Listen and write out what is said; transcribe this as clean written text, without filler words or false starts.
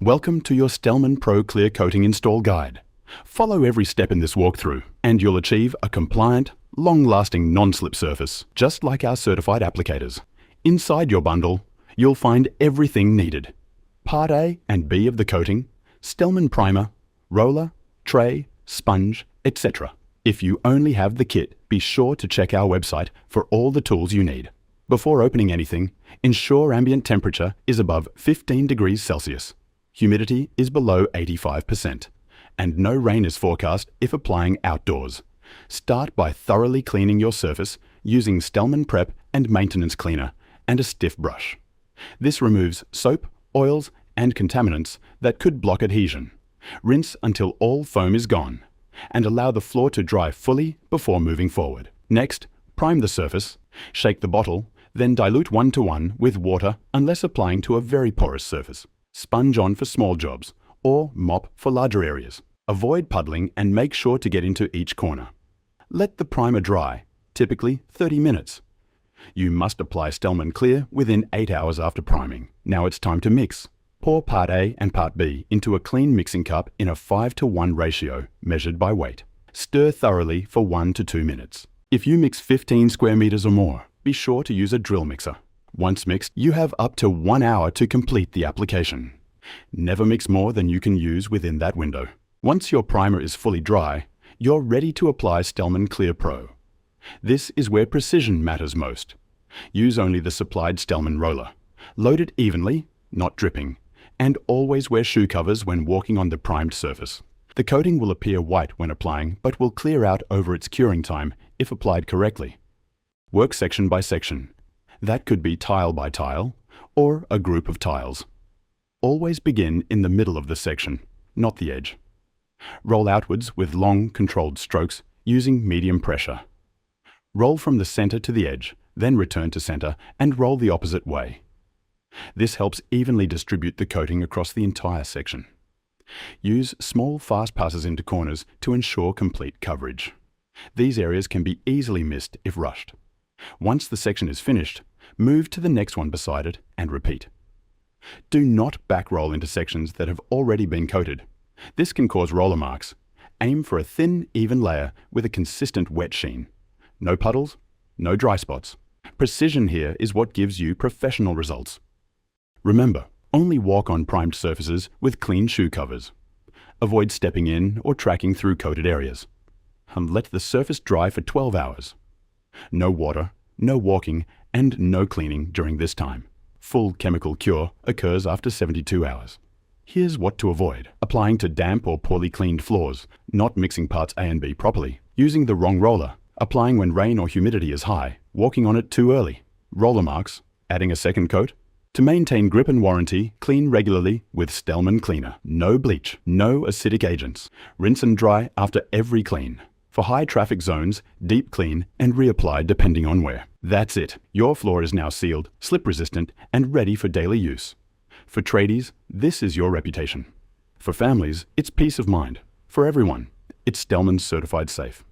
Welcome to your Stellmann Pro Clear Coating Install Guide. Follow every step in this walkthrough and you'll achieve a compliant, long-lasting non-slip surface, just like our certified applicators. Inside your bundle, you'll find everything needed. Part A and B of the coating, Stellmann primer, roller, tray, sponge, etc. If you only have the kit, be sure to check our website for all the tools you need. Before opening anything, ensure ambient temperature is above 15 degrees Celsius. Humidity is below 85%, and no rain is forecast if applying outdoors. Start by thoroughly cleaning your surface using Stellmann Prep and Maintenance Cleaner and a stiff brush. This removes soap, oils, and contaminants that could block adhesion. Rinse until all foam is gone, and allow the floor to dry fully before moving forward. Next, prime the surface, shake the bottle, then dilute 1:1 with water unless applying to a very porous surface. Sponge on for small jobs, or mop for larger areas. Avoid puddling and make sure to get into each corner. Let the primer dry, typically 30 minutes. You must apply Stellmann Clear within 8 hours after priming. Now it's time to mix. Pour Part A and Part B into a clean mixing cup in a 5:1 ratio, measured by weight. Stir thoroughly for 1 to 2 minutes. If you mix 15 square meters or more, be sure to use a drill mixer. Once mixed, you have up to 1 hour to complete the application. Never mix more than you can use within that window. Once your primer is fully dry, you're ready to apply Stellmann Clear Pro. This is where precision matters most. Use only the supplied Stellmann roller. Load it evenly, not dripping, and always wear shoe covers when walking on the primed surface. The coating will appear white when applying, but will clear out over its curing time if applied correctly. Work section by section. That could be tile by tile, or a group of tiles. Always begin in the middle of the section, not the edge. Roll outwards with long, controlled strokes using medium pressure. Roll from the center to the edge, then return to center and roll the opposite way. This helps evenly distribute the coating across the entire section. Use small, fast passes into corners to ensure complete coverage. These areas can be easily missed if rushed. Once the section is finished, move to the next one beside it and repeat. Do not back roll into sections that have already been coated. This can cause roller marks. Aim for a thin, even layer with a consistent wet sheen. No puddles, no dry spots. Precision here is what gives you professional results. Remember, only walk on primed surfaces with clean shoe covers. Avoid stepping in or tracking through coated areas. And let the surface dry for 12 hours. No water, no walking, and no cleaning during this time. Full chemical cure occurs after 72 hours. Here's what to avoid. Applying to damp or poorly cleaned floors, not mixing parts A and B properly, using the wrong roller, applying when rain or humidity is high, walking on it too early, roller marks, adding a second coat. To maintain grip and warranty, clean regularly with Stellmann Cleaner. No bleach, no acidic agents. Rinse and dry after every clean. For high traffic zones, deep clean and reapply depending on where. That's it. Your floor is now sealed, slip resistant, and ready for daily use. For tradies, this is your reputation. For families, it's peace of mind. For everyone, it's Stellmann certified safe.